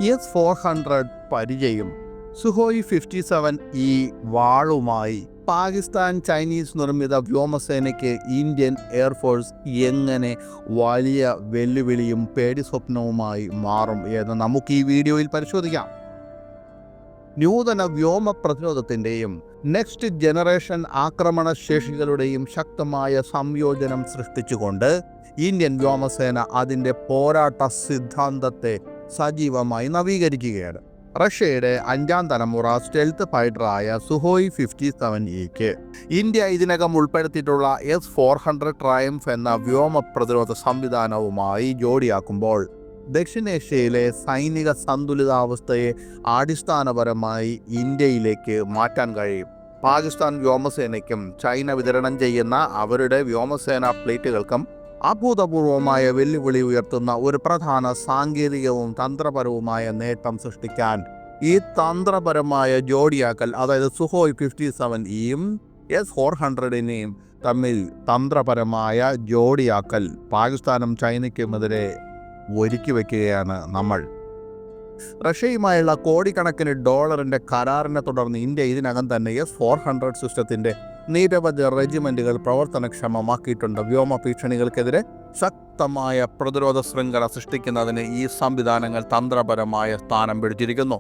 S-400 പരിചയം. സുഹോയ് 57E വാളുമായി Pakistan Chinese നിർമ്മിത വ്യോമസേനയ്ക്ക് Indian air force എങ്ങനെ വലിയ വെല്ലുവിളിയും പേടിസ്വപ്നവുമായി മാറും എന്ന് നമുക്ക് ഈ വീഡിയോയിൽ പരിശോധിക്കാം. നൂതന വ്യോമ പ്രതിരോധത്തിൻ്റെയും നെക്സ്റ്റ് ജനറേഷൻ ആക്രമണ ശേഷികളുടെയും ശക്തമായ സംയോജനം സൃഷ്ടിച്ചുകൊണ്ട് ഇന്ത്യൻ വ്യോമസേന അതിൻ്റെ പോരാട്ട സിദ്ധാന്തത്തെ സജീവമായി നവീകരിക്കുകയാണ്. റഷ്യയുടെ 5ാം തലമുറ സ്റ്റെൽത്ത് ഫൈറ്ററായ സുഹോയ് 57Eക്ക് ഇന്ത്യ ഇതിനകം ഉൾപ്പെടുത്തിയിട്ടുള്ള S-400 ട്രയംഫ് എന്ന വ്യോമ പ്രതിരോധ സംവിധാനവുമായി ജോഡിയാക്കുമ്പോൾ ദക്ഷിണേഷ്യയിലെ സൈനിക സന്തുലിതാവസ്ഥയെ അടിസ്ഥാനപരമായി ഇന്ത്യയിലേക്ക് മാറ്റാൻ കഴിയും. പാകിസ്ഥാൻ വ്യോമസേനയ്ക്കും ചൈന വിതരണം ചെയ്യുന്ന അവരുടെ വ്യോമസേനാ ഫ്ലീറ്റുകൾക്കും അഭൂതപൂർവമായ വെല്ലുവിളി ഉയർത്തുന്ന ഒരു പ്രധാന സാങ്കേതികവും തന്ത്രപരവുമായ നേട്ടം സൃഷ്ടിക്കാൻ ഈ തന്ത്രപരമായ ജോഡിയാക്കൽ, അതായത് സുഹോയ് 57Eയും S-400നെയും തമ്മിൽ തന്ത്രപരമായ ജോഡിയാക്കൽ പാകിസ്ഥാനും ചൈനയ്ക്കുമെതിരെ ഒരുക്കി വയ്ക്കുകയാണ് നമ്മൾ. റഷ്യയുമായുള്ള കോടിക്കണക്കിന് ഡോളറിൻ്റെ കരാറിനെ തുടർന്ന് ഇന്ത്യ ഇതിനകം തന്നെ S-400 സിസ്റ്റത്തിൻ്റെ നിരവധി റെജിമെൻറ്റുകൾ പ്രവർത്തനക്ഷമമാക്കിയിട്ടുണ്ട്. വ്യോമ ഭീഷണികൾക്കെതിരെ ശക്തമായ പ്രതിരോധ ശൃംഖല സൃഷ്ടിക്കുന്നതിന് ഈ സംവിധാനങ്ങൾ തന്ത്രപരമായ സ്ഥാനം പിടിച്ചിരിക്കുന്നു.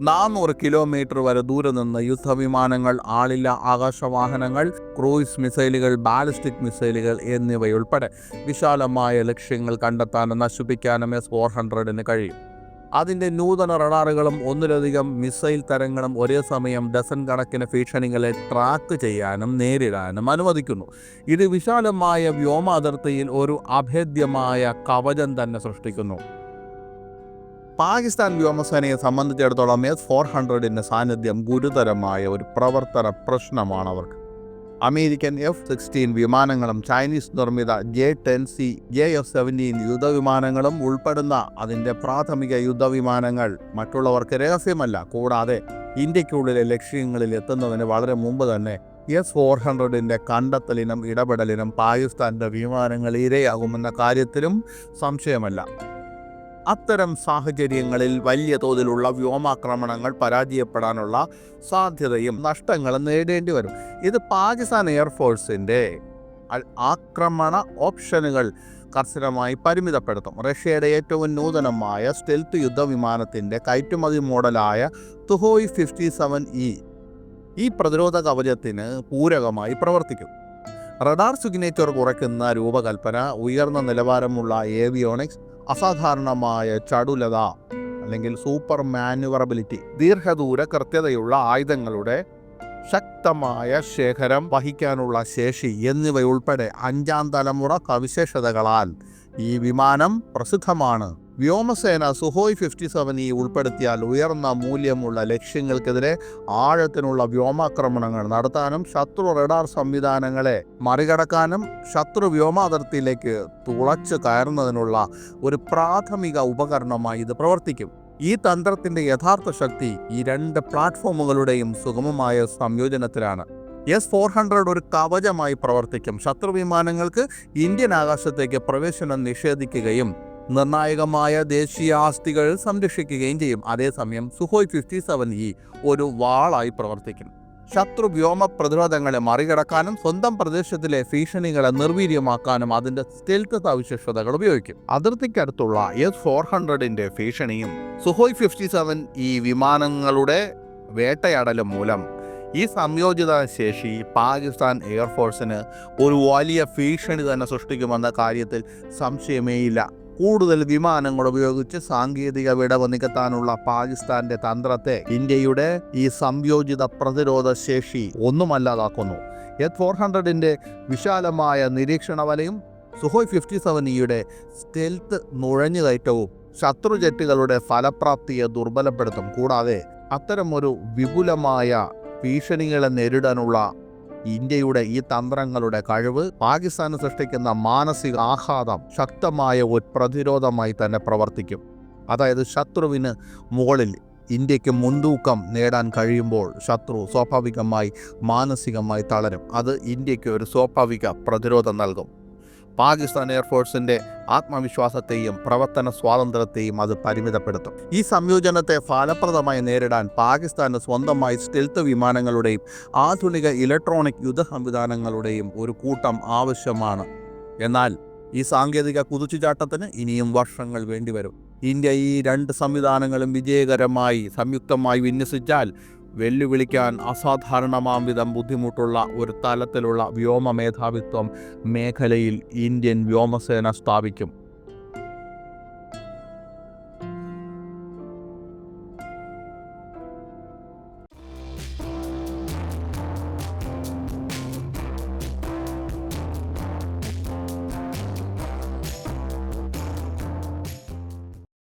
400 കിലോമീറ്റർ വരെ ദൂരെ നിന്ന് യുദ്ധവിമാനങ്ങൾ, ആളില്ല ആകാശവാഹനങ്ങൾ, ക്രൂയിസ് മിസൈലുകൾ, ബാലിസ്റ്റിക് മിസൈലുകൾ എന്നിവയുൾപ്പെടെ വിശാലമായ ലക്ഷ്യങ്ങൾ കണ്ടെത്താനും നശിപ്പിക്കാനും S-400ന് കഴിയും. അതിൻ്റെ നൂതന റഡാറുകളും ഒന്നിലധികം മിസൈൽ തരങ്ങളും ഒരേ സമയം ഡസൻ കണക്കിന് ഭീഷണികളെ ട്രാക്ക് ചെയ്യാനും നേരിടാനും അനുവദിക്കുന്നു. ഇത് വിശാലമായ വ്യോമ അതിർത്തിയിൽ ഒരു അഭേദ്യമായ കവചം തന്നെ സൃഷ്ടിക്കുന്നു. പാകിസ്ഥാൻ വ്യോമസേനയെ സംബന്ധിച്ചിടത്തോളം S-400ൻ്റെ സാന്നിധ്യം ഗുരുതരമായ ഒരു പ്രവർത്തന പ്രശ്നമാണ് അവർക്ക്. അമേരിക്കൻ F-16 വിമാനങ്ങളും ചൈനീസ് നിർമ്മിത J-10C, J-F-17 യുദ്ധവിമാനങ്ങളും ഉൾപ്പെടുന്ന അതിൻ്റെ പ്രാഥമിക യുദ്ധവിമാനങ്ങൾ മറ്റുള്ളവർക്ക് രഹസ്യമല്ല. കൂടാതെ ഇന്ത്യക്കുള്ളിലെ ലക്ഷ്യങ്ങളിൽ എത്തുന്നതിന് വളരെ മുമ്പ് തന്നെ S-400ൻ്റെ കണ്ടെത്തലിനും ഇടപെടലിനും പാകിസ്ഥാൻ്റെ വിമാനങ്ങൾ ഇരയാകുമെന്ന കാര്യത്തിലും സംശയമല്ല. അത്തരം സാഹചര്യങ്ങളിൽ വലിയ തോതിലുള്ള വ്യോമാക്രമണങ്ങൾ പരാജയപ്പെടാനുള്ള സാധ്യതയും നഷ്ടങ്ങളും നേരിടേണ്ടി വരും. ഇത് പാകിസ്ഥാൻ എയർഫോഴ്സിൻ്റെ ആക്രമണ ഓപ്ഷനുകൾ കർശനമായി പരിമിതപ്പെടുത്തും. റഷ്യയുടെ ഏറ്റവും നൂതനമായ സ്റ്റെൽത്ത് യുദ്ധവിമാനത്തിൻ്റെ കയറ്റുമതി മോഡലായ സുഹോയ് 57E ഈ പ്രതിരോധ കവചത്തിന് പൂരകമായി പ്രവർത്തിക്കും. റഡാർ സിഗ്നേച്ചർ കുറയ്ക്കുന്ന രൂപകൽപ്പന, ഉയർന്ന നിലവാരമുള്ള ഏവിയോണിക്സ്, അസാധാരണമായ ചടുലത അല്ലെങ്കിൽ സൂപ്പർ മാനുവറബിലിറ്റി, ദീർഘദൂര കൃത്യതയുള്ള ആയുധങ്ങളുടെ ശക്തമായ ശേഖരം വഹിക്കാനുള്ള ശേഷി എന്നിവയുൾപ്പെടെ 5ാം തലമുറ സവിശേഷതകളാൽ ഈ വിമാനം പ്രസിദ്ധമാണ്. വ്യോമസേന സുഹോയ് 57E ഉൾപ്പെടുത്തിയാൽ ഉയർന്ന മൂല്യമുള്ള ലക്ഷ്യങ്ങൾക്കെതിരെ ആഴത്തിനുള്ള വ്യോമാക്രമണങ്ങൾ നടത്താനും ശത്രു റഡാർ സംവിധാനങ്ങളെ മറികടക്കാനും ശത്രു വ്യോമാതിർത്തിയിലേക്ക് തുളച്ചു കയറുന്നതിനുള്ള ഒരു പ്രാഥമിക ഉപകരണമായി ഇത് പ്രവർത്തിക്കും. ഈ തന്ത്രത്തിൻ്റെ യഥാർത്ഥ ശക്തി ഈ 2 പ്ലാറ്റ്ഫോമുകളുടെയും സുഗമമായ സംയോജനത്തിലാണ്. S-400 ഒരു കവചമായി പ്രവർത്തിക്കും. ശത്രു വിമാനങ്ങൾക്ക് ഇന്ത്യൻ ആകാശത്തേക്ക് പ്രവേശനം നിഷേധിക്കുകയും നിർണായകമായ ദേശീയ ആസ്തികൾ സംരക്ഷിക്കുകയും ചെയ്യും. അതേസമയം സുഹോയ് 57E ഒരു വാളായി പ്രവർത്തിക്കും. ശത്രു വ്യോമ പ്രതിരോധങ്ങളെ മറികടക്കാനും സ്വന്തം പ്രദേശത്തിലെ ഭീഷണികളെ നിർവീര്യമാക്കാനും അതിൻ്റെ സ്റ്റെൽത്ത് സവിശേഷതകൾ ഉപയോഗിക്കും. അതിർത്തിക്കടുത്തുള്ള S-400ൻ്റെ ഭീഷണിയും സുഹോയ് 57E വിമാനങ്ങളുടെ വേട്ടയാടലും മൂലം ഈ സംയോജിത ശേഷി പാകിസ്ഥാൻ എയർഫോഴ്സിന് ഒരു വലിയ ഭീഷണി തന്നെ സൃഷ്ടിക്കുമെന്ന കാര്യത്തിൽ സംശയമേയില്ല. കൂടുതൽ വിമാനങ്ങൾ ഉപയോഗിച്ച് സാങ്കേതിക വിടവ് നികത്താനുള്ള പാകിസ്ഥാന്റെ തന്ത്രത്തെ ഇന്ത്യയുടെ ഈ സംയോജിത പ്രതിരോധ ശേഷി ഒന്നുമല്ലാതാക്കുന്നു. S-400ൻ്റെ വിശാലമായ നിരീക്ഷണ വലയും സുഹോയ് 57Eയുടെ സ്റ്റെൽത്ത് നുഴഞ്ഞുകയറ്റവും ശത്രു ജെറ്റുകളുടെ ഫലപ്രാപ്തിയെ ദുർബലപ്പെടുത്തും. കൂടാതെ അത്തരമൊരു വിപുലമായ ഭീഷണികളെ നേരിടാനുള്ള ഇന്ത്യയുടെ ഈ തന്ത്രങ്ങളുടെ കഴിവ് പാകിസ്ഥാന് സൃഷ്ടിക്കുന്ന മാനസിക ആഘാതം ശക്തമായ ഒരു പ്രതിരോധമായി തന്നെ പ്രവർത്തിക്കും. അതായത് ശത്രുവിന് മുകളിൽ ഇന്ത്യക്ക് മുൻതൂക്കം നേടാൻ കഴിയുമ്പോൾ ശത്രു സ്വാഭാവികമായി മാനസികമായി തളരും. അത് ഇന്ത്യക്ക് ഒരു സ്വാഭാവിക പ്രതിരോധം നൽകും. പാകിസ്ഥാൻ എയർഫോഴ്സിൻ്റെ ആത്മവിശ്വാസത്തെയും പ്രവർത്തന സ്വാതന്ത്ര്യത്തെയും അത് പരിമിതപ്പെടുത്തും. ഈ സംയോജനത്തെ ഫലപ്രദമായി നേരിടാൻ പാകിസ്ഥാന് സ്വന്തമായി സ്റ്റെൽത്ത് വിമാനങ്ങളുടെയും ആധുനിക ഇലക്ട്രോണിക് യുദ്ധ സംവിധാനങ്ങളുടെയും ഒരു കൂട്ടം ആവശ്യമാണ്. എന്നാൽ ഈ സാങ്കേതിക കുതിച്ചുചാട്ടത്തിന് ഇനിയും വർഷങ്ങൾ വേണ്ടിവരും. ഇന്ത്യ ഈ 2 സംവിധാനങ്ങളും വിജയകരമായി സംയുക്തമായി വിന്യസിച്ചാൽ വെല്ലുവിളിക്കാൻ അസാധാരണമാം വിധം ബുദ്ധിമുട്ടുള്ള ഒരു തലത്തിലുള്ള വ്യോമ മേധാവിത്വം മേഖലയിൽ ഇന്ത്യൻ വ്യോമസേന സ്ഥാപിക്കും.